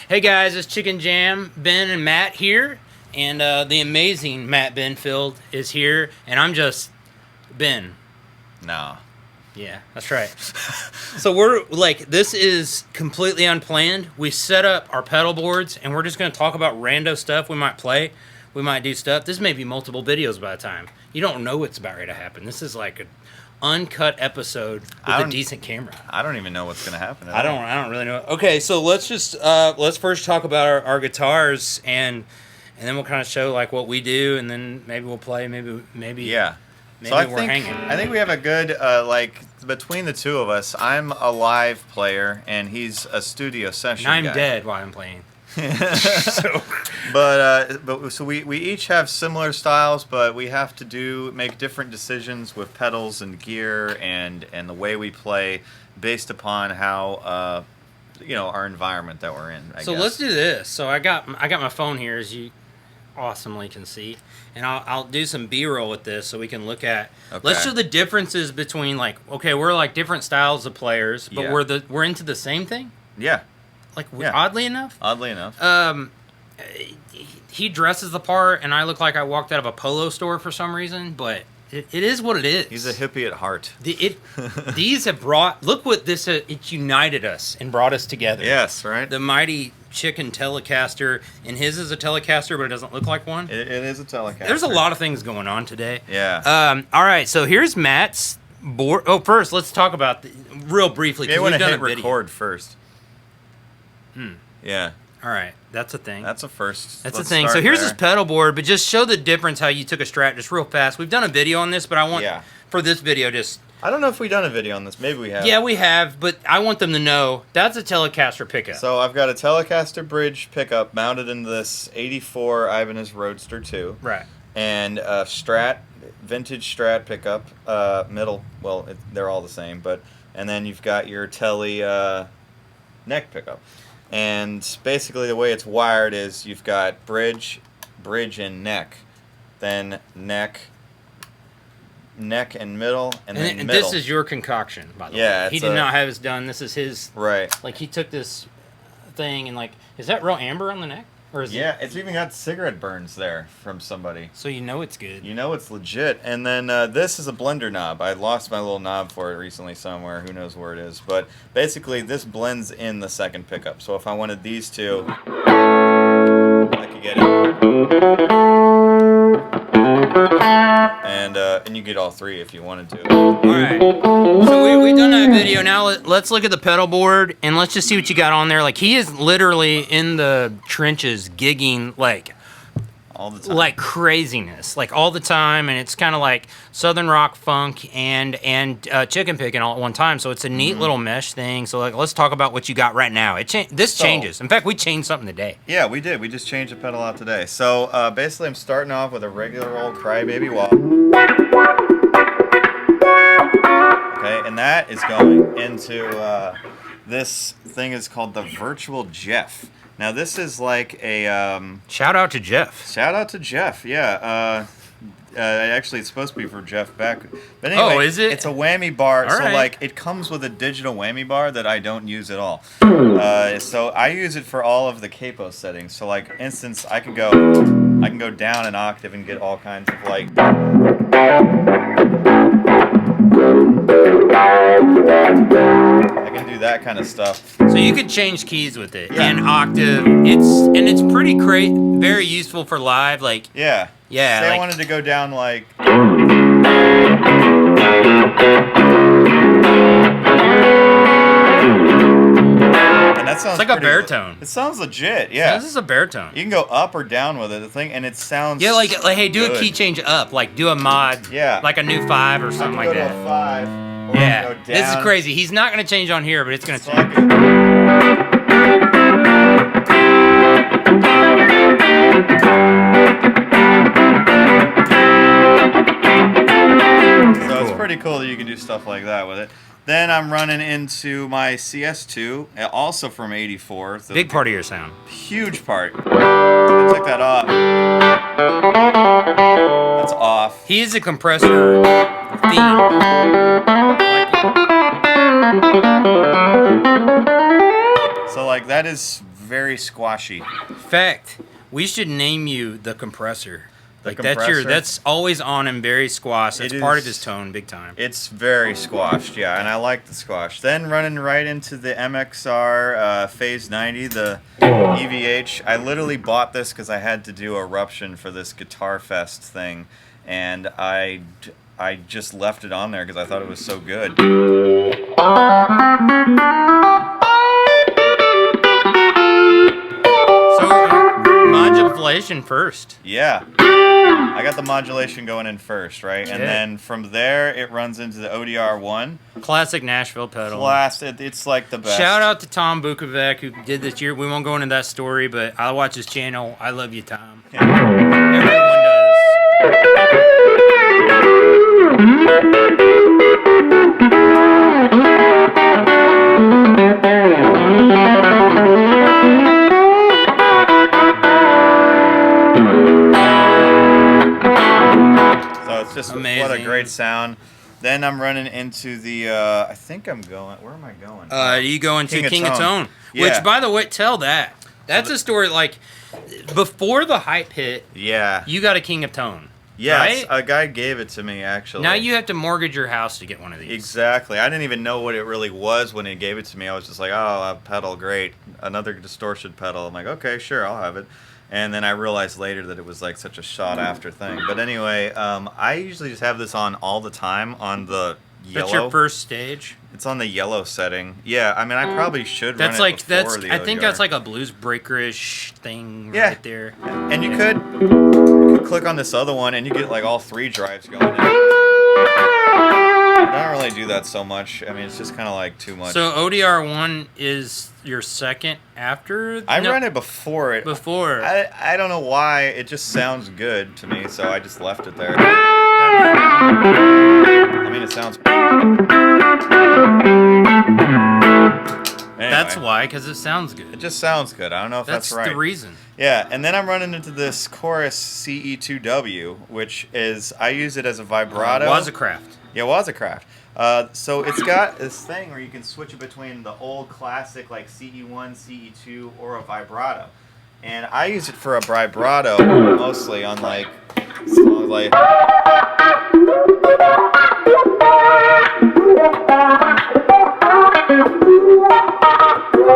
Hey guys, it's Chicken Jam, Ben and Matt here, and the amazing Matt Benfield is here, and I'm just Ben. No. Yeah, that's right. So we're like, this is completely unplanned. We set up our pedal boards, and we're just going to talk about rando stuff we might play. We might do stuff. This may be multiple videos by the time. You don't know what's about ready to happen. This is like an uncut episode with a decent camera. I don't even know what's going to happen. I don't really know. Okay, so let's just let's first talk about our guitars, and then we'll kind of show like what we do, and then maybe we'll play. Maybe yeah. Maybe So I we're think hanging. I think we have a good like between the two of us. I'm a live player and he's a studio session And I'm guy. dead while I'm playing. So. But so we each have similar styles, but we have to make different decisions with pedals and gear and the way we play based upon how our environment that we're in. I So guess. let's do this. So I got my phone here, as you awesomely can see, and I'll do some B-roll with this so we can look at. Okay. Let's show the differences between we're like different styles of players, but Yeah. we're into the same thing. Yeah. Yeah. Oddly enough. He dresses the part, and I look like I walked out of a polo store for some reason, but it is what it is. He's a hippie at heart. These have brought. Look what this. It united us and brought us together. Yes, right. The mighty Chicken Telecaster, and his is a Telecaster, but it doesn't look like one. It is a Telecaster. There's a lot of things going on today. Yeah. All right, so here's Matt's board. Oh, first let's talk about real briefly. You want to hit video. record first. Yeah. All right, that's a thing. That's a first. That's Let's a thing. start So here's there. his pedal board, but just show the difference how you took a Strat just real fast. We've done a video on this, but I want for this video just. I don't know if we've done a video on this. Maybe we have. Yeah, we have, but I want them to know that's a Telecaster pickup. So I've got a Telecaster bridge pickup mounted into this '84 Ibanez Roadster 2. Right. And a vintage Strat pickup, middle. Well, they're all the same, and then you've got your Tele neck pickup. And basically the way it's wired is you've got bridge, and neck, then neck and middle, and then middle. This is your concoction, by the way. Yeah, He did not have this done. This is his. Right. Like, he took this thing and, is that real amber on the neck? Or is Yeah, it's even got cigarette burns there from somebody. So you know it's good. You know it's legit. And then this is a blender knob. I lost my little knob for it recently somewhere. Who knows where it is. But basically, this blends in the second pickup. So if I wanted these two, I could get it. And you get all three if you wanted to. All right. So we've done that video. Now let's look at the pedal board, and let's just see what you got on there. Like, he is literally in the trenches gigging, All the time. like craziness, like all the time, and it's kind of like southern rock, funk, and chicken picking all at one time. So it's a neat little mesh thing. So let's talk about what you got right now. This changes. In fact, we changed something today. Yeah, we did. We just changed the pedal out today. So basically, I'm starting off with a regular old Crybaby wah. Okay, and that is going into this thing is called the Virtual Jeff. Now this is like a Shout out to Jeff. shout out to Jeff. Yeah. Actually, it's supposed to be for Jeff Beck. But anyway, Oh, is it? It's a whammy bar. All so right. it comes with a digital whammy bar that I don't use at all. So I use it for all of the capo settings. So instance, I can go down an octave and get all kinds of I can do that kind of stuff. So you could change keys with it Yeah. and octave. It's pretty great, very useful for live. Yeah. Yeah, Say I like- wanted to go down and that sounds it's like a pretty baritone. It sounds legit, yeah. This is a baritone. You can go up or down with it, the thing, and it sounds Yeah, hey, do a good. key change up, do a mod, Yeah. like a new 5 or I something can like go that. to a 5, or I Yeah, can go this is down. crazy. He's not gonna change on here, but it's gonna So change. I can- So it's pretty cool that you can do stuff like that with it. Then I'm running into my CS2, also from '84. The Big part of your sound. huge part. I took that off. That's off. He is a compressor fiend. So that is very squashy. Fact, we should name you the compressor. The Like compressor? that's always on him, very squash. That's It part of is- his tone, big time. It's very squashed, yeah, and I like the squash. Then running right into the MXR Phase 90, the EVH. I literally bought this because I had to do Eruption for this Guitar Fest thing, and I just left it on there because I thought it was so good. So, modulation first. Yeah. I got the modulation going in first, right? And Yeah. then from there, it runs into the ODR1. Classic Nashville pedal. It's like the best. Shout out to Tom Bukovac who did this year. We won't go into that story, but I watch his channel. I love you, Tom. Everyone does. So it's just what a Amazing. great sound. Then I'm running into the, I think I'm going, where am I going? You go into King King of of Tone. Tone. Yeah. Which, by the way, tell that. That's a story, like, before the hype hit, Yeah. you got a King of Tone. Yes, right? a guy gave it to me, actually. Now you have to mortgage your house to get one of these. Exactly. I didn't even know what it really was when he gave it to me. I was just like, oh, a pedal, great. Another distortion pedal. I'm like, okay, sure, I'll have it. And then I realized later that it was like such a shot after thing. But anyway, I usually just have this on all the time on the yellow. That's your first stage. It's on the yellow setting. Yeah, I mean, I probably should That's run it like before the I think ODR. that's like a blues breakerish thing Yeah. right there. And you could click on this other one and you get like all three drives going. I don't really do that so much. I mean, it's just kind of like too much. So ODR1 is your second after? I No, ran it before it. before. I don't know why. It just sounds good to me, so I just left it there. I mean, it sounds. Anyway, That's why, because it sounds It good. just sounds good. I don't know if that's, right. the reason. Yeah, and then I'm running into this chorus CE2W, which is I use it as a vibrato. Wazacraft. Yeah, Wazacraft. So it's got this thing where you can switch it between the old classic like CE1, CE2, or a vibrato. And I use it for a vibrato mostly on like songs like.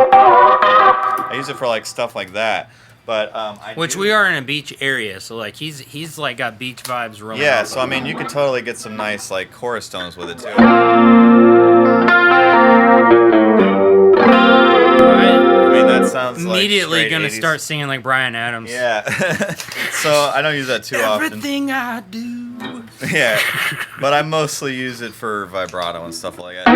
I use it for like stuff like that. But Which we are in a beach area, so like he's like got beach vibes rolling. Yeah, off so of I him. mean, you could totally get some nice like chorus tones with it too. I mean, that sounds like Immediately straight gonna 80s. start singing like Bryan Adams. Yeah. So I don't use that too often. Everything I do. Yeah, but I mostly use it for vibrato and stuff like that.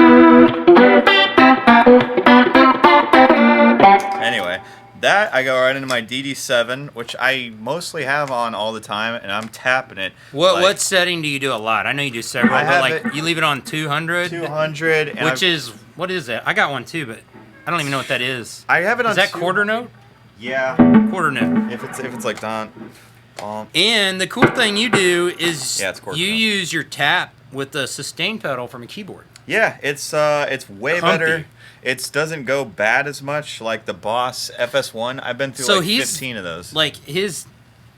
Anyway, that I go right into my DD7, which I mostly have on all the time, and I'm tapping it. What setting do you do a lot? I know you do several, I but have like it- you leave it on 200, 200, and which is what is that? I got one too, but I don't even know what that is. I have it on. Is that 200. quarter note? Yeah. Quarter note. If it's like Don. And the cool thing you do is Yeah, it's quarter you note. use your tap with the sustain pedal from a keyboard. Yeah, it's way Humpy. better. It doesn't go bad as much like the Boss FS1. I've been through So like he's 15 of those. Like his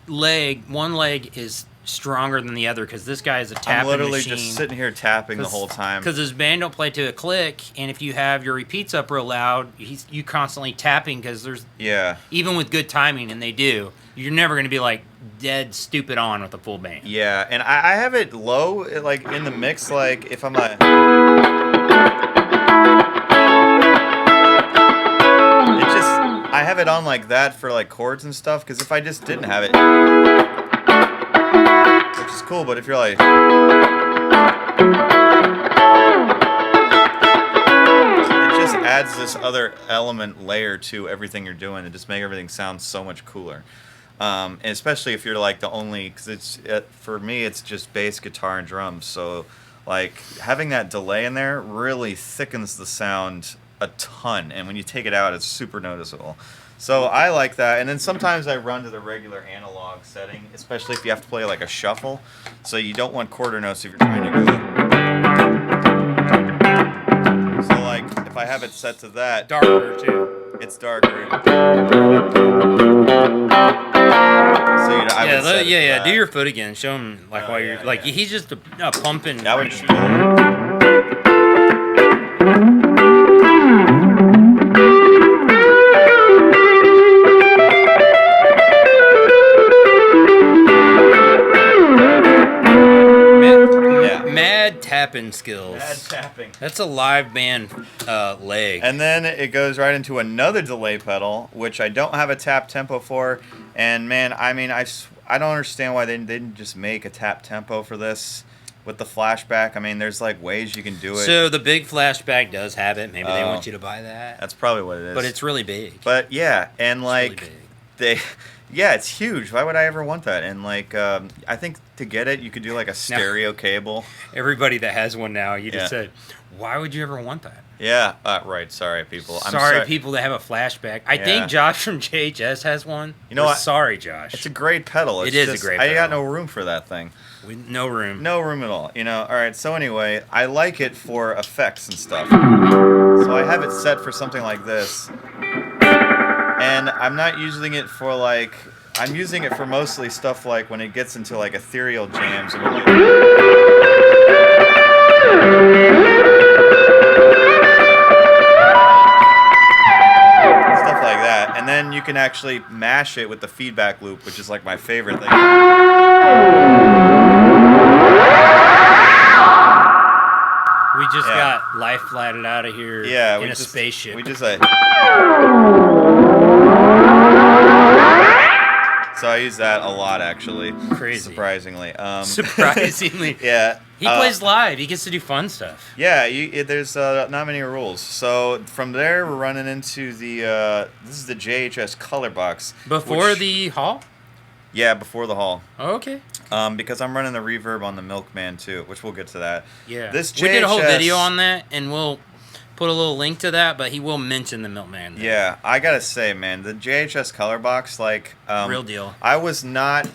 one leg is stronger than the other because this guy is a I'm tapping literally machine. just sitting here tapping the whole time. Because his band don't play to a click, and if you have your repeats up real loud, you constantly tapping because there's Yeah. even with good timing, and they do, you're never going to be like dead stupid on with a full band. Yeah, and I have it low, like in the mix, like if I'm like. It just, I have it on like that for like chords and stuff, because if I just didn't have it. Which is cool, but if you're like. It just adds this other element layer to everything you're doing and just make everything sound so much cooler. And especially if you're like the only, because for me it's just bass, guitar, and drums. So like having that delay in there really thickens the sound a ton, and when you take it out, it's super noticeable. So I like that. And then sometimes I run to the regular analog setting, especially if you have to play like a shuffle. So you don't want quarter notes if you're trying to go. So like if I have it set to that. Darker too. It's darker. So I would set it to yeah. that. Do your foot again. Show him like while you're like he's just pumping. I would just. Mad tapping skills. Mad tapping. That's a live band leg. And then it goes right into another delay pedal, which I don't have a tap tempo for. And man, I mean, I don't understand why they didn't just make a tap tempo for this with the flashback. I mean, there's like ways you can do it. So the big flashback does have it. Maybe they want you to buy that. That's probably what it is. But it's really big. But yeah, and like really big. yeah, it's huge. Why would I ever want that? And like, I think to get it, you could do like a stereo cable. Everybody that has one now, you just said, why would you ever want that? Yeah, right. Sorry, people. I'm sorry, people that have a flashback. I think Josh from JHS has one. You know what? Sorry, Josh. It's a great pedal. It is a great pedal. I got no room for that thing. No room. No room at all. You know. All right. So anyway, I like it for effects and stuff. So I have it set for something like this, and I'm not using it for like. I'm using it for mostly stuff like when it gets into like ethereal jams and stuff like that. And then you can actually mash it with the feedback loop, which is like my favorite thing. We just got life flatted out of here in a spaceship. We just So I use that a lot, actually. Crazy. Surprisingly. Surprisingly. Yeah. He plays live. He gets to do fun stuff. Yeah, there's not many rules. So from there, we're running into the, this is the JHS color box. Before the Hall? Yeah, before the Hall. Oh, okay. Because I'm running the reverb on the Milkman, too, which we'll get to that. Yeah. We did a whole video on that, and we'll put a little link to that, but he will mention the Milkman there. Yeah, I gotta say, man, the JHS color box, like, real deal. I was not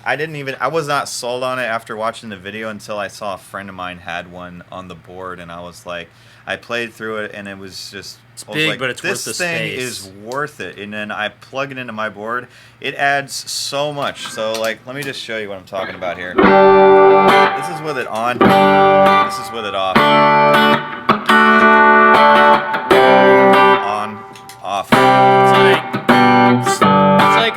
sold on it after watching the video until I saw a friend of mine had one on the board, and I was like, I played through it, and it was just, it's big, like, but it's worth the space. This thing is worth it, and then I plug it into my board. It adds so much. So, like, let me just show you what I'm talking about here. This is with it on. This is with it off. On, off.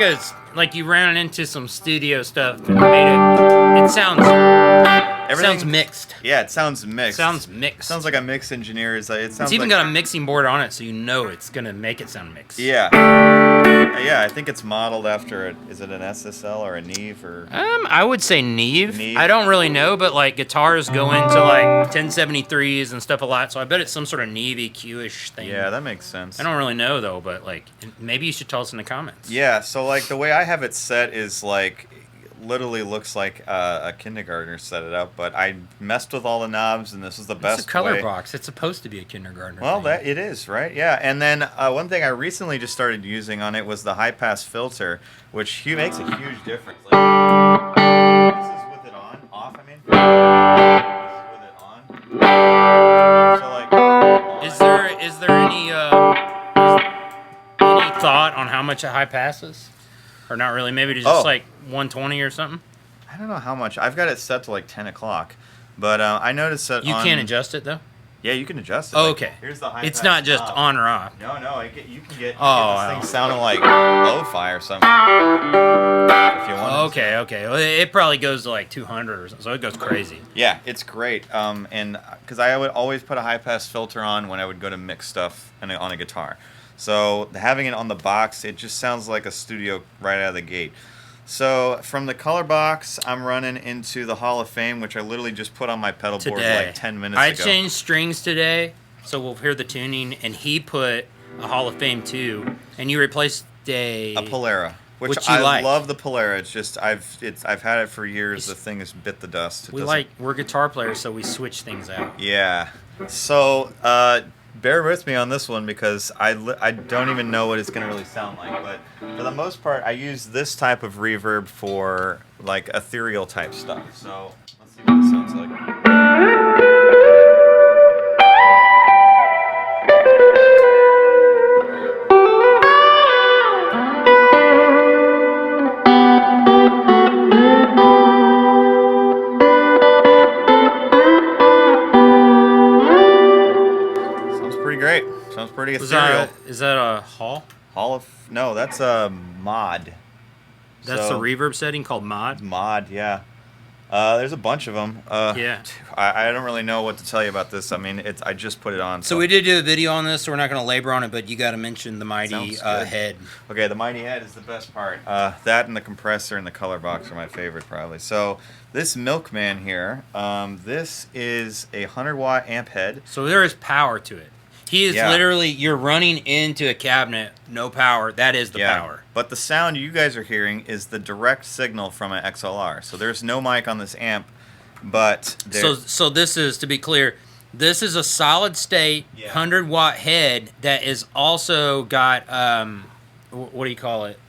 It's like you ran into some studio stuff and made it sounds mixed. Yeah, it sounds mixed. Sounds mixed. Sounds like a mix engineer. It sounds it's even like, got a mixing board on it, so you know it's gonna make it sound mixed. Yeah. Yeah, I think it's modeled after is it an SSL or a Neve or? I would say Neve. I don't really know, but like guitars go into like 1073s and stuff a lot, so I bet it's some sort of Neve EQ-ish thing. Yeah, that makes sense. I don't really know though, but like maybe you should tell us in the comments. Yeah, so like the way I have it set is like literally looks like a kindergartner set it up, but I messed with all the knobs, and this is the best. It's a color way. box. It's supposed to be a kindergartner. Well, thing. that it is, right? Yeah, and then one thing I recently just started using on it was the high pass filter, which makes a huge difference. Like, this is with it on, off. I mean, this is with it on. So like, is there any thought on how much a high pass is? Or not really? Maybe just like 120 or something? I don't know how much. I've got it set to like 10 o'clock. But I noticed that you can't adjust it, though? Yeah, you can adjust it. Oh, like, okay. Here's the high it's pass not just knob. on or off. No, you can get this thing sounding like lo-fi or something. If you want. Okay. Well, it probably goes to like 200 or something, so it goes crazy. Yeah, it's great. And because I would always put a high-pass filter on when I would go to mix stuff on a guitar. So having it on the box, it just sounds like a studio right out of the gate. So from the color box, I'm running into the Hall of Fame, which I literally just put on my pedal board like 10 minutes ago. I changed strings today, so we'll hear the tuning, and he put a Hall of Fame too, and you replaced a Polara, which you I like. love the Polara. It's just I've had it for years. The thing has bit the dust. We're guitar players, so we switch things out. Yeah. So bear with me on this one because I don't even know what it's going to really sound like. But for the most part, I use this type of reverb for like ethereal type stuff. So let's see what this sounds like. pretty ethereal. Is that a Hall? No, that's a mod. That's the reverb setting called mod? Mod, yeah. There's a bunch of them. Yeah. I don't really know what to tell you about this. I mean, I just put it on. So we did do a video on this, so we're not going to labor on it, but you got to mention the mighty Sounds good. head. Okay, the mighty head is the best part. That and the compressor and the color box are my favorite, probably. So this Milkman here, this is a 100-watt amp head. So there is power to it. He is literally, you're running into a cabinet, no power. That is the power. But the sound you guys are hearing is the direct signal from an XLR. So there's no mic on this amp, but... So this is, to be clear, this is a solid state 100-watt head that is also got, what do you call it?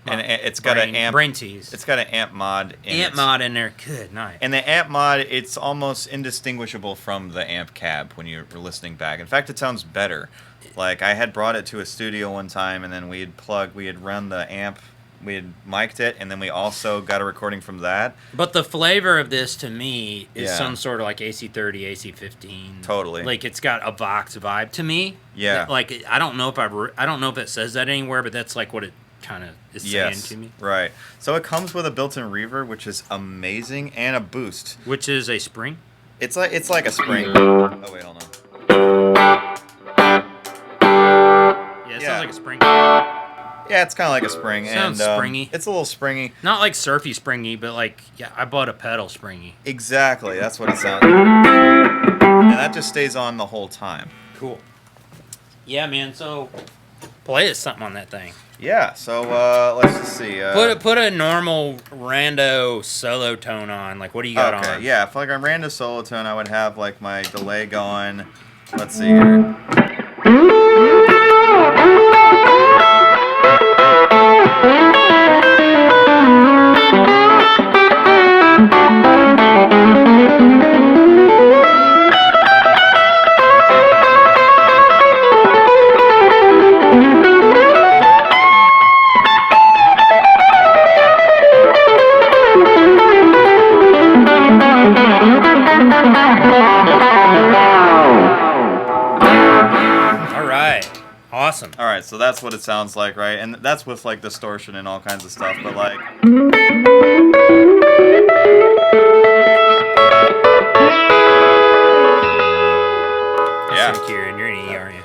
And it's got an amp. Brain tease. It's got an amp mod in amp mod in there. Good night. And the amp mod, it's almost indistinguishable from the amp cab when you're listening back. In fact, it sounds better. Like, I had brought it to a studio one time, and then we had run the amp, we had mic'd it, and then we also got a recording from that. But the flavor of this, to me, is some sort of like AC30, AC15. Totally. Like, it's got a Vox vibe to me. Yeah. Like, I don't know if it says that anywhere, but that's like what it kind of is saying to me. Right. So it comes with a built-in reverb, which is amazing, and a boost. Which is a spring? It's like a spring. Oh, wait, hold on. Yeah, it sounds like a spring. Yeah, it's kind of like a spring. Sounds springy. It's a little springy. Not like surfy springy, but like, I bought a pedal springy. Exactly. That's what it sounds like. And that just stays on the whole time. Cool. Yeah, man, so play us something on that thing. Yeah, so let's just see. Put a normal rando solo tone on. Like, what do you got on? Okay, yeah, for like a rando solo tone, I would have like my delay going. Let's see here. Awesome. All right, so that's what it sounds like, right? And that's with like distortion and all kinds of stuff, but like. Yeah. Kieran, you're an E, aren't you?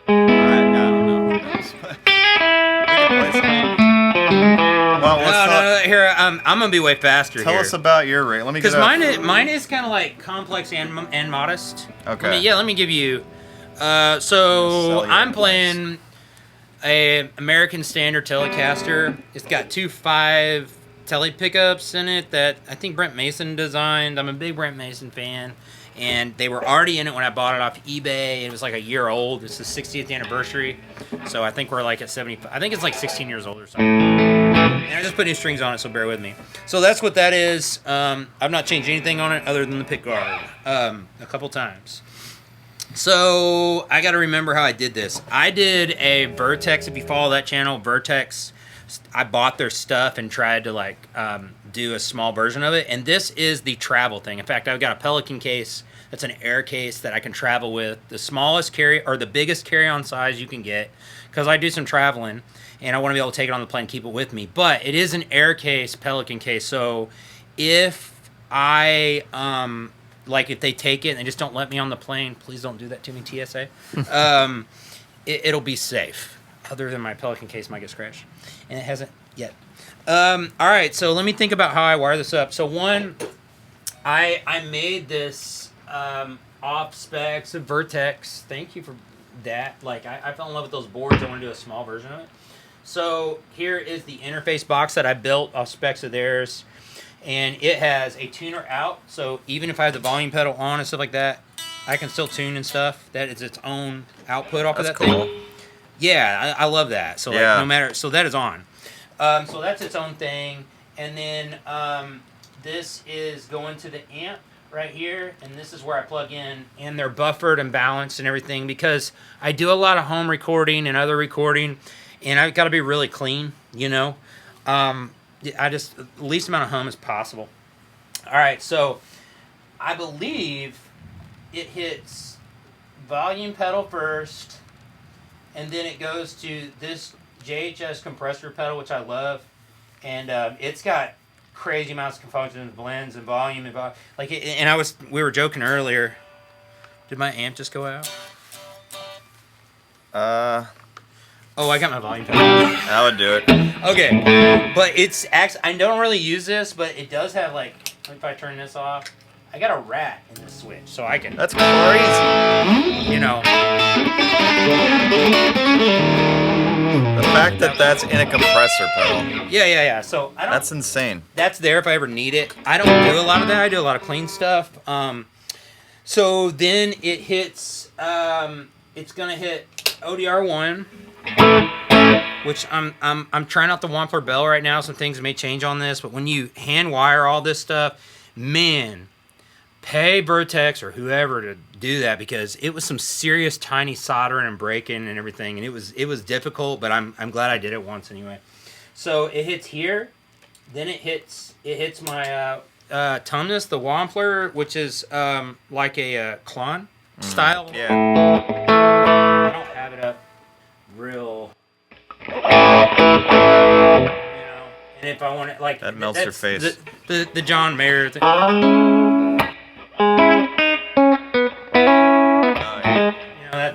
I don't know. Who knows? We can play something. Well, no. Here, I'm gonna be way faster. Tell us about your rig. Let me. Because mine is kind of like complex and modest. Okay. Let me give you. So I'm playing a American Standard Telecaster. It's got 2 5 tele pickups in it that I think Brent Mason designed. I'm a big Brent Mason fan, and they were already in it when I bought it off eBay. It was like a year old. It's the 60th anniversary, so I think we're like at 75. I think it's like 16 years old or something. And I just put new strings on it, so bear with me. So that's what that is. I've not changed anything on it other than the pick guard a couple times. So I got to remember how I did this. I did a Vertex. If you follow that channel, Vertex, I bought their stuff and tried to like do a small version of it. And this is the travel thing. In fact, I've got a Pelican case. That's an air case that I can travel with. The smallest carry or the biggest carry-on size you can get, because I do some traveling and I want to be able to take it on the plane and keep it with me. But it is an air case, Pelican case. So if I like if they take it and they just don't let me on the plane, please don't do that to me, TSA. It'll be safe. Other than my Pelican case might get scratched. And it hasn't yet. All right, so let me think about how I wire this up. So one, I made this off specs of Vertex. Thank you for that. Like, I fell in love with those boards. I want to do a small version of it. So here is the interface box that I built off specs of theirs. And it has a tuner out, so even if I have the volume pedal on and stuff like that, I can still tune and stuff. That is its own output off of that cool. thing. Yeah, I love that. So like, no matter, so that is on. So that's its own thing. And then this is going to the amp right here, and this is where I plug in. And they're buffered and balanced and everything, because I do a lot of home recording and other recording, and I've got to be really clean, you know. I just, the least amount of hum as possible. All right, so I believe it hits volume pedal first, and then it goes to this JHS compressor pedal, which I love, and it's got crazy amounts of functions, blends, and volume, and we were joking earlier. Did my amp just go out? Oh, I got my volume pedal. That would do it. Okay, but it's actually, I don't really use this, but it does have like, if I turn this off, I got a rat in the switch, so I can. That's crazy. You know. The fact that that's in a compressor pedal. Yeah. So I don't. That's insane. That's there if I ever need it. I don't do a lot of that. I do a lot of clean stuff. So then it hits. It's gonna hit ODR 1. Which I'm trying out the Wampler bell right now. Some things may change on this, but when you hand wire all this stuff, man, pay Vertex or whoever to do that, because it was some serious tiny soldering and breaking and everything, and it was difficult, but I'm glad I did it once anyway. So it hits here, then it hits my Tumnus, the Wampler, which is like a Klon style. Yeah. I don't have it up real. You know, and if I want it, like that melts your face. The John Mayer thing.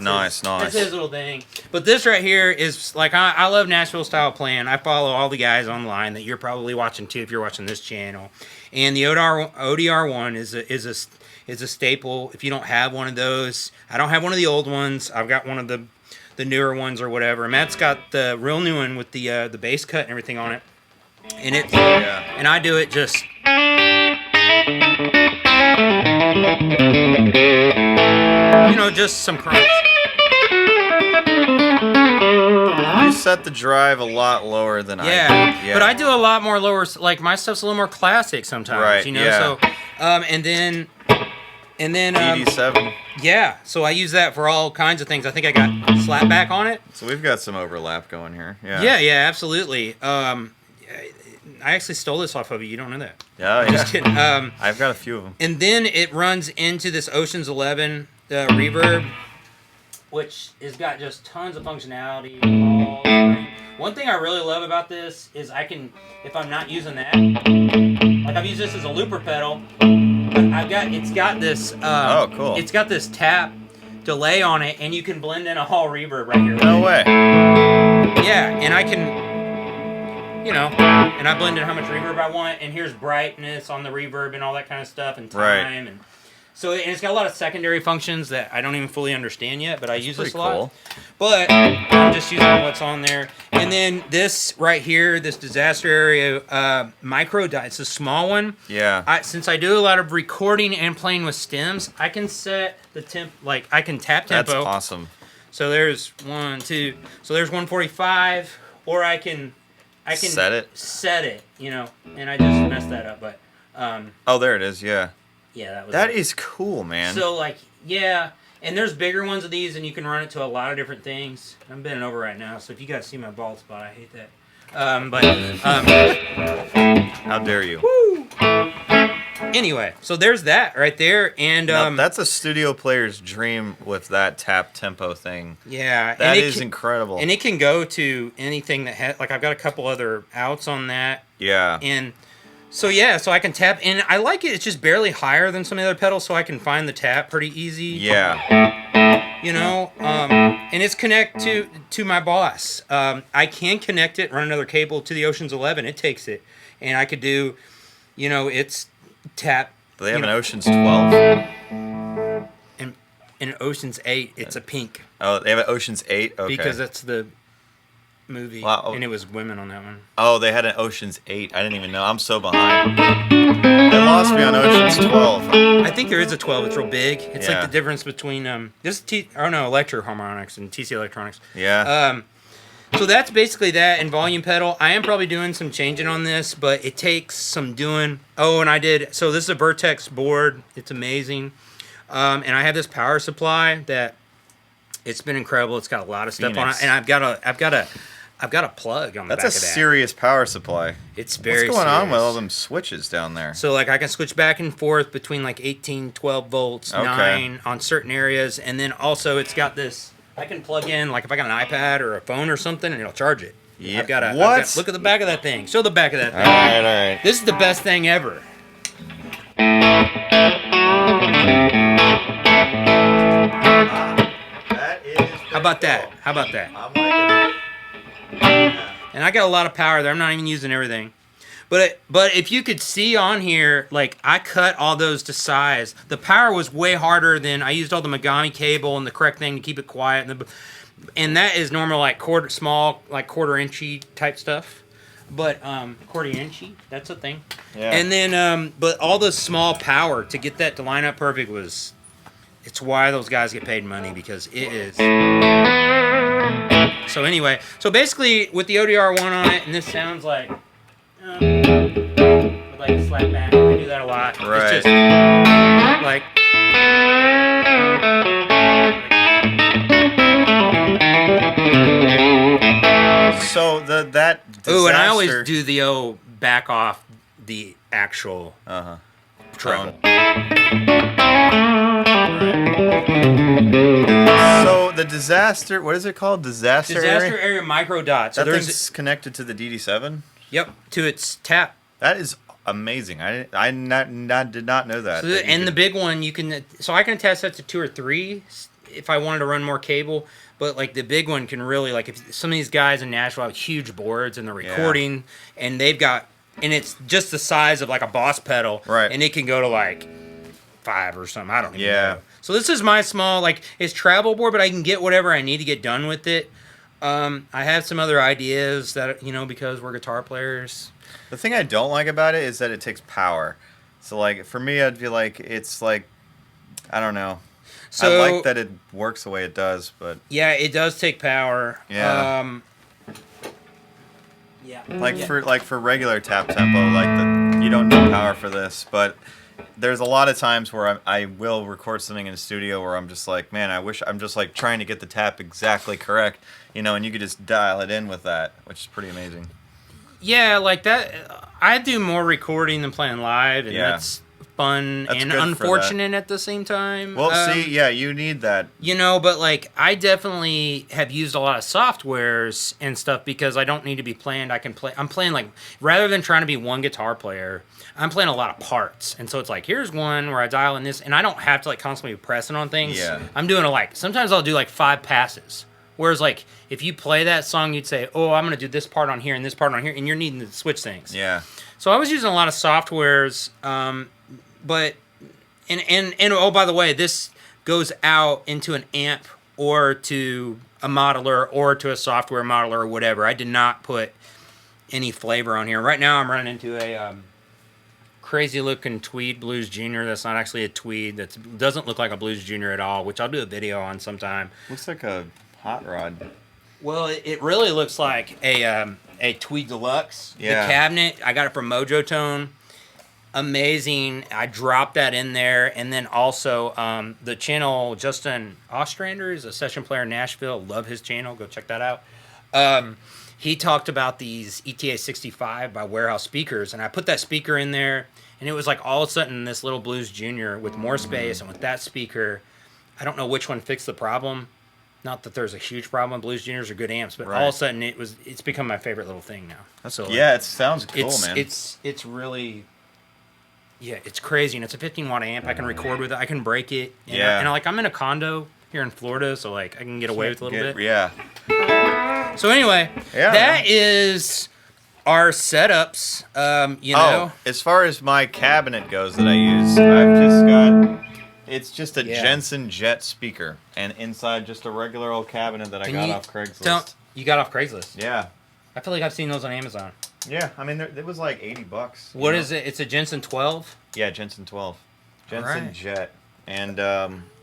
Nice. That's his little thing. But this right here is like I love Nashville style playing. I follow all the guys online that you're probably watching too if you're watching this channel. And the ODR one is a staple. If you don't have one of those, I don't have one of the old ones. I've got one of the newer ones or whatever. Matt's got the real new one with the bass cut and everything on it. And it's and I do it just just some crunch. You set the drive a lot lower than I do. Yeah, but I do a lot more lower. Like my stuff's a little more classic sometimes. Right. You know. Yeah. So, and then DD7. Yeah. So I use that for all kinds of things. I think I got slapback on it. So we've got some overlap going here. Yeah. Yeah. Absolutely. I actually stole this off of you. You don't know that. Yeah. Just kidding. I've got a few of them. And then it runs into this Ocean's 11 reverb, which has got just tons of functionality. One thing I really love about this is I can, if I'm not using that, like I've used this as a looper pedal, but it's got this. Oh, cool. It's got this tap delay on it, and you can blend in a hall reverb right here. No way. Yeah, and I can. And I blend in how much reverb I want, and here's brightness on the reverb and all that kind of stuff, and time, and so it's got a lot of secondary functions that I don't even fully understand yet, but I use this a lot. Cool. But I'm just using what's on there, and then this right here, this disaster area micro die. It's a small one. Yeah. Since I do a lot of recording and playing with stems, I can set the temp. Like I can tap tempo. That's awesome. So there's 1, 2. So there's 145, or I can set it, and I just messed that up, but oh, there it is. Yeah, that is cool, man. So and there's bigger ones of these, and you can run it to a lot of different things. I'm bending over right now, so if you guys see my bald spot, I hate that. How dare you? Woo! Anyway, so there's that right there, and now, that's a studio player's dream with that tap tempo thing. Yeah, that is incredible, and it can go to anything that has. Like I've got a couple other outs on that. Yeah, and so I can tap, and I like it. It's just barely higher than some of the other pedals, so I can find the tap pretty easy. Yeah, and it's connect to my Boss. I can connect it, run another cable to the Ocean's 11. It takes it, and I could do, it's tap. Do they have an Ocean's 12? And an Ocean's 8, it's a pink. Oh, they have an Ocean's 8? Okay. Because that's the movie, and it was women on that one. Oh, they had an Ocean's 8. I didn't even know. I'm so behind. They lost me on Ocean's 12. I think there is a 12. It's real big. It's like the difference between Electro Harmonics and TC Electronics. Yeah. So that's basically that and volume pedal. I am probably doing some changing on this, but it takes some doing. Oh, and I did. So this is a Vertex board. It's amazing. And I have this power supply that it's been incredible. It's got a lot of stuff on it, and I've got I've got a plug on the That's back a of that. serious power supply. It's very What's going on serious. with all them switches down there? So, like, I can switch back and forth between, like, 18, 12 volts, Okay. 9 on certain areas. And then also it's got this, I can plug in, like, if I got an iPad or a phone or something, and it'll charge it. Yeah. I've got What? look at the back of that thing. Show the back of that thing. All right. This is the best thing ever. That is. How about that? How about that? I'm liking it. And I got a lot of power there. I'm not even using everything. But if you could see on here, like, I cut all those to size. The power was way harder than, I used all the Megami cable and the correct thing to keep it quiet. And that is normal, like, quarter inchy type stuff. But, quarter inchy, that's a thing. Yeah. And then, but all the small power to get that to line up perfect it's why those guys get paid money, because it is. So anyway, so basically with the ODR1 on it, and this sounds like, with like a slap back, I do that a lot. Right. It's just like. So that. Ooh, and I always disaster- do the back off the actual treble. So the disaster, what is it called? Disaster Area micro dot. So That there's thing's connected to the DD7? yep, to its tap. That is amazing. I did not know that. So that you and the could- big one so I can attach that to 2 or 3 if I wanted to run more cable. But like the big one can really, like, if some of these guys in Nashville have huge boards and they're recording and they've got, and it's just the size of like a Boss pedal, Right. And it can go to like 5 or something. I don't even Yeah. know. So this is my small, like, it's travel board, but I can get whatever I need to get done with it. I have some other ideas that, because we're guitar players. The thing I don't like about it is that it takes power. So like for me, I'd feel like it's like, I don't know. So I like that it works the way it does, but yeah, it does take power. Yeah. Yeah. for regular tap tempo, you don't need power for this, but there's a lot of times where I will record something in a studio where I'm just like, man, I wish I'm just like trying to get the tap exactly correct, and you could just dial it in with that, which is pretty amazing. Yeah, like that. I do more recording than playing live, and Yeah. that's fun That's and good for unfortunate at the same time. Well, you need that. But like I definitely have used a lot of softwares and stuff because I don't need to be planned. I'm playing like, rather than trying to be one guitar player, I'm playing a lot of parts. And so it's like, here's one where I dial in this, and I don't have to like constantly be pressing on things. Yeah. I'm doing sometimes I'll do like 5 passes. Whereas like if you play that song, you'd say, oh, I'm going to do this part on here and this part on here, and you're needing to switch things. Yeah. So I was using a lot of softwares, but oh, by the way, this goes out into an amp or to a modeler or to a software modeler or whatever. I did not put any flavor on here. Right now I'm running into a crazy looking Tweed Blues Junior. That's not actually a Tweed. That doesn't look like a Blues Junior at all, which I'll do a video on sometime. Looks like a hot rod. Well, it really looks like a Tweed Deluxe. Yeah. The cabinet, I got it from Mojo Tone. Amazing. I dropped that in there. And then also the channel, Justin Ostrander is a session player in Nashville. Love his channel. Go check that out. He talked about these ETA 65 by Warehouse Speakers, and I put that speaker in there, and it was like all of a sudden this little Blues Junior with more space and with that speaker. I don't know which one fixed the problem. Not that there's a huge problem. Blues Juniors are good amps, but all of a sudden it's become my favorite little thing now. So Yeah, it sounds cool, man. It's really, yeah, it's crazy, and it's a 15-watt amp. I can record with it. I can break it. And Yeah. and like I'm in a condo here in Florida, so like I can get away with a little bit. Yeah. So anyway, Yeah, that is our setups. As far as my cabinet goes that I use, I've just got. It's just a Yeah. Jensen Jet speaker, and inside just a regular old cabinet that I got off Craigslist. You got off Craigslist? Yeah. I feel like I've seen those on Amazon. Yeah, I mean, it was like $80. What is it? It's a Jensen 12? Yeah, Jensen 12. Jensen Alright. Jet. And,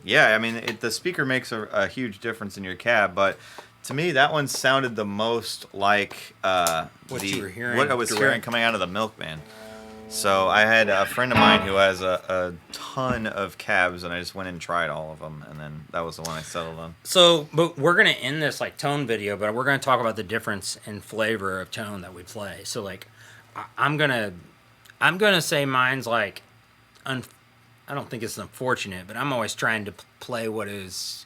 yeah, I mean, the speaker makes a huge difference in your cab, but to me, that one sounded the most like What you were hearing what I was direct. hearing coming out of the Milkman. So I had a friend of mine who has a ton of cabs, and I just went and tried all of them, and then that was the one I settled on. So, but we're gonna end this like tone video, but we're gonna talk about the difference in flavor of tone that we play. So, like, I'm gonna say mine's like, I don't think it's unfortunate, but I'm always trying to play what is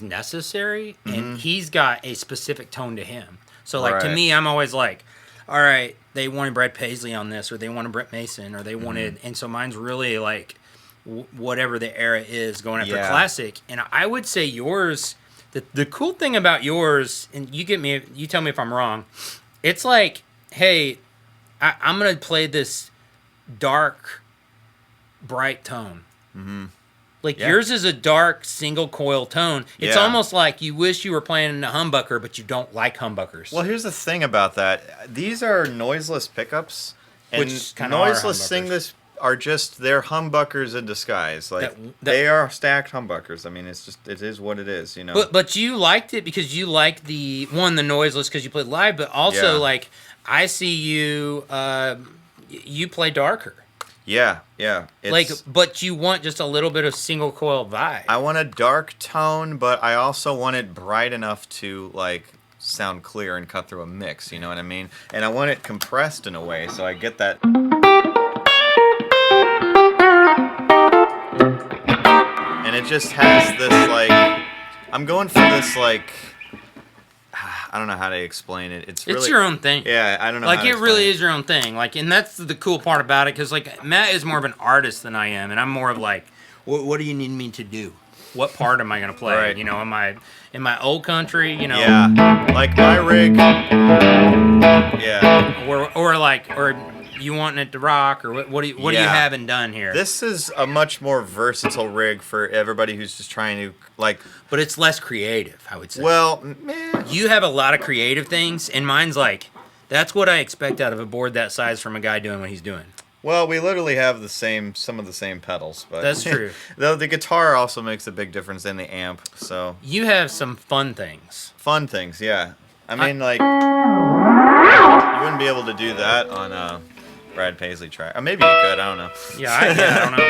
necessary, and he's got a specific tone to him. So, like, to me, I'm always like, all right, they wanted Brad Paisley on this, or they wanted Brett Mason, or they wanted, and so mine's really like whatever the era is going after classic. And I would say yours, the cool thing about yours, and you tell me if I'm wrong, it's like, hey, I'm gonna play this dark, bright tone. Like yours is a dark single coil tone. It's almost like you wish you were playing a humbucker, but you don't like humbuckers. Well, here's the thing about that. These are noiseless pickups, and Which noiseless singles are just, they're humbuckers in disguise. Like they are stacked humbuckers. I mean, it is what it is, you know. But you liked it because you liked the noiseless because you played live, but also like I see you you play darker. Yeah. Like, but you want just a little bit of single coil vibe. I want a dark tone, but I also want it bright enough to, like, sound clear and cut through a mix, you know what I mean? And I want it compressed in a way, so I get that. And it just has this, like, I'm going for this, like, I don't know how to explain it. It's your own thing. Yeah, I don't know. Like, it really is your own thing. Like, and that's the cool part about it, because like Matt is more of an artist than I am, and I'm more of like, what do you need me to do? What part am I gonna play? Right. You know, in my old country, you know. Yeah, like my rig. Yeah. Or you wanting it to rock, or what do you haven't done here? This is a much more versatile rig for everybody who's just trying to, like. But it's less creative, I would say. Well, you have a lot of creative things, and mine's like, that's what I expect out of a board that size from a guy doing what he's doing. Well, we literally have some of the same pedals, but that's true. Though the guitar also makes a big difference in the amp, so. You have some fun things. Fun things, yeah. I mean, like, you wouldn't be able to do that on a Brad Paisley track. Or maybe you could, I don't know. I don't know.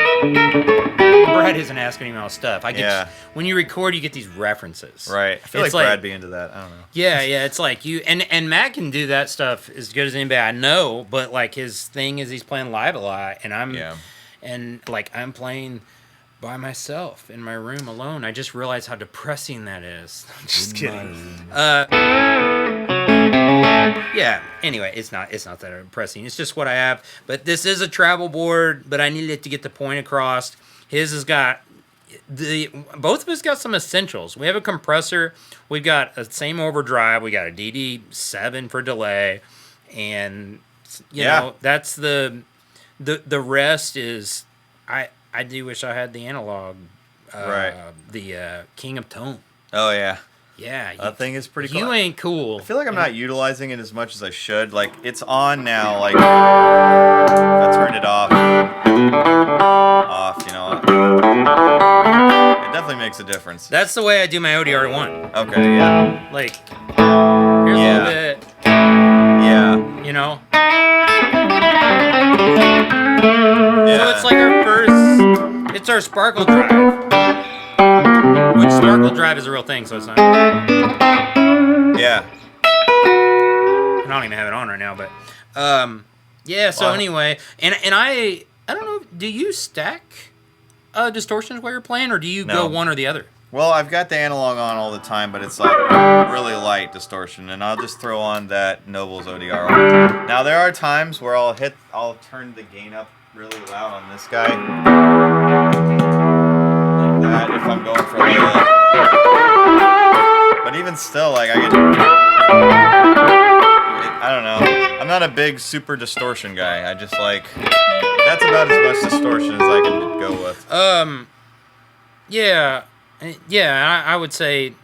Brad isn't asking me all stuff. When you record, you get these references. Right. I feel like Brad be into that. I don't know. Yeah, it's like you and Matt can do that stuff as good as anybody I know, but like his thing is he's playing live a lot, and I'm playing by myself in my room alone. I just realized how depressing that is. I'm just kidding. Yeah, anyway, it's not that depressing. It's just what I have. But this is a travel board, but I needed to get the point across. His has got both of us got some essentials. We have a compressor. We've got a same overdrive. We got a DD7 for delay, and you know that's the rest is. I do wish I had the analog, the King of Tone. Oh yeah. Yeah, that thing is pretty cool. You ain't cool. I feel like I'm not utilizing it as much as I should. Like, it's on now. Like, I turned it off, you know. It definitely makes a difference. That's the way I do my ODR1. Okay, yeah. Like, here's a little bit. Yeah. You know? Yeah. So it's like it's our Sparkle Drive. Which Sparkle Drive is a real thing, so it's not. Yeah. I don't even have it on right now, but yeah. So anyway, and I don't know. Do you stack distortions while you're playing, or do you go one or the other? Well, I've got the analog on all the time, but it's like really light distortion, and I'll just throw on that Noble's ODR on. Now there are times where I'll turn the gain up really loud on this guy. That if I'm going for like but even still, like I don't know. I'm not a big super distortion guy. I just like that's about as much distortion as I can go with. I would say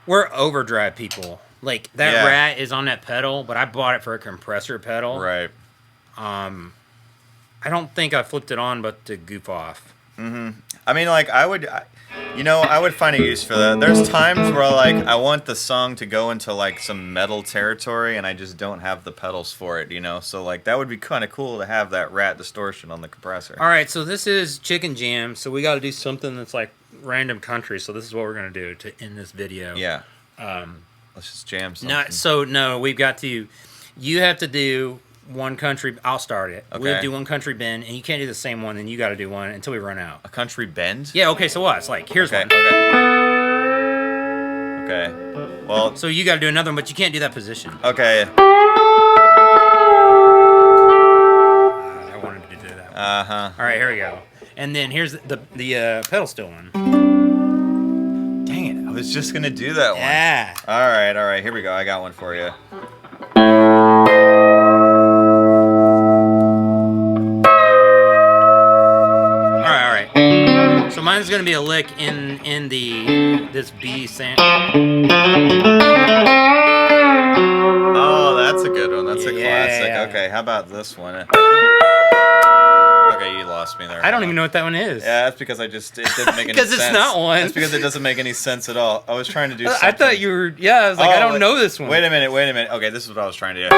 we're overdrive people. Like that Rat is on that pedal, but I bought it for a compressor pedal. Right. I don't think I flipped it on, but to goof off. Mm-hmm. I mean, like You know, I would find a use for that. There's times where like I want the song to go into like some metal territory, and I just don't have the pedals for it. You know, so like that would be kind of cool to have that rat distortion on the compressor. All right, so this is Chicken Jam, so we got to do something that's like random country. So this is what we're gonna do to end this video. Yeah. Let's just jam something. No, we've got to. You have to do one country. I'll start it. Okay. We'll do one country bend, and you can't do the same one. Then you got to do one until we run out. A country bend? Yeah. Okay. So what? It's like here's Okay. one. Okay. Well. So you got to do another one, but you can't do that position. Okay. I wanted to do that one. Uh-huh. All right. Here we go. And then here's the pedal steel one. Dang it! I was just gonna do that one. Yeah. All right. Here we go. I got one for you. All right. So mine's gonna be a lick in this B sound. Oh, that's a good one. That's a Yeah. classic. Okay, how about this one? Okay, you lost me there. I don't even know what that one is. Yeah, that's because it didn't make any sense. Because it's not one. That's because it doesn't make any sense at all. I was trying to do something. I thought you were. Yeah, I was like, I don't know this one. Wait a minute. Okay, this is what I was trying to do.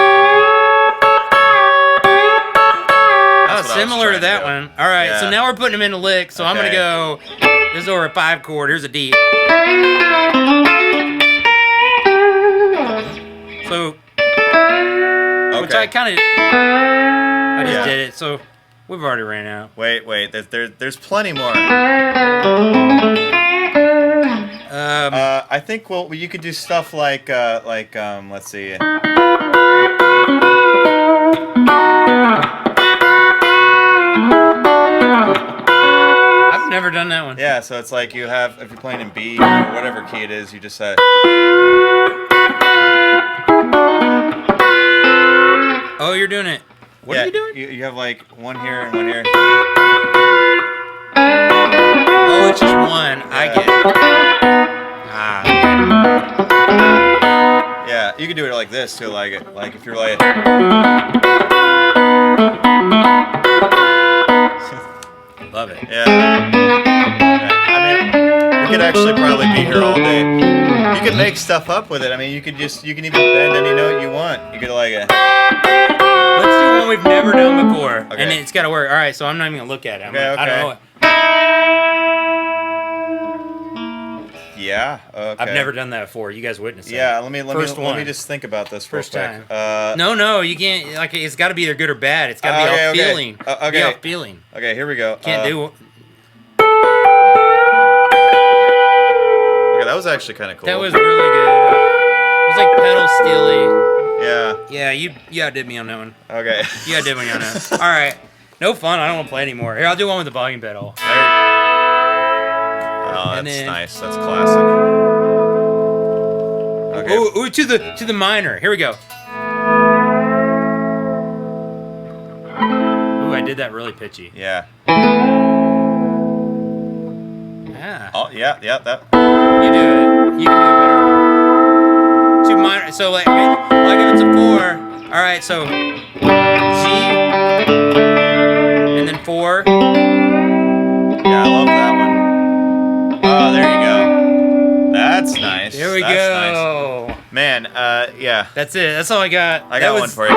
Oh, similar to that one. All right, Yeah. so now we're putting them in a lick. So I'm gonna Okay. go. This is over a 5 chord. Here's a D. So, which I kind of. I just did it. So we've already ran out. Wait. There's plenty more. I think you could do stuff like let's see. I've never done that one. Yeah, so it's like you have, if you're playing in B or whatever key it is, you just say. Oh, you're doing it. What are you doing? You have like one here and one here. Oh, it's just one. I get it. Ah. Yeah, you can do it like this too, like if you're like. Love it. Yeah. I mean, we could actually probably be here all day. You could make stuff up with it. I mean, you can even bend any note you want. You could like a. Let's do one we've never done before, Okay. and it's got to work. All right, so I'm not even gonna look at it. Okay, I don't know it. Yeah. Okay. I've never done that before. You guys witnessed it. Yeah. Let me one. just think about this First real quick. No, you can't. Like, it's got to be either good or bad. It's got to be Okay, off okay. feeling. Okay. Be off feeling. Okay, here we go. Can't do. Okay, that was actually kind of cool. That was really good. It was like pedal steely. Yeah. Yeah, you outdid me on that one. Okay. You outdid me on that. All right. No fun. I don't want to play anymore. Here, I'll do one with the volume pedal. Oh, And that's then- nice. That's classic. Okay. Ooh, to the minor. Here we go. Ooh, I did that really pitchy. Yeah. Yeah. Oh, yeah. That. You do it. You can do it better. Two minor. So like if it's a 4. All right. So G, and then 4. Yeah, I love that one. Oh, there you go. That's nice. There we That's go. Nice. Man, yeah. That's it. That's all I got. I got one for you.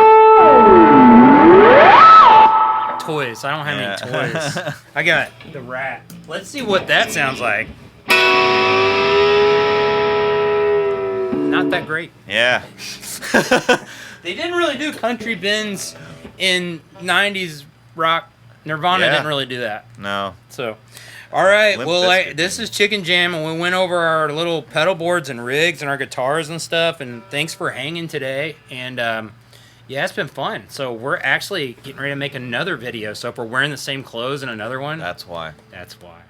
Toys. I don't have any Yeah. toys. I got the rat. Let's see what that sounds like. Not that great. Yeah. They didn't really do country bends in 90s rock. Nirvana Yeah. didn't really do that. No. So, all right. Limp Well, Bizkit this is Chicken Jam, and we went over our little pedal boards and rigs and our guitars and stuff. And thanks for hanging today. And yeah, it's been fun. So we're actually getting ready to make another video. So if we're wearing the same clothes in another one, That's why. that's why.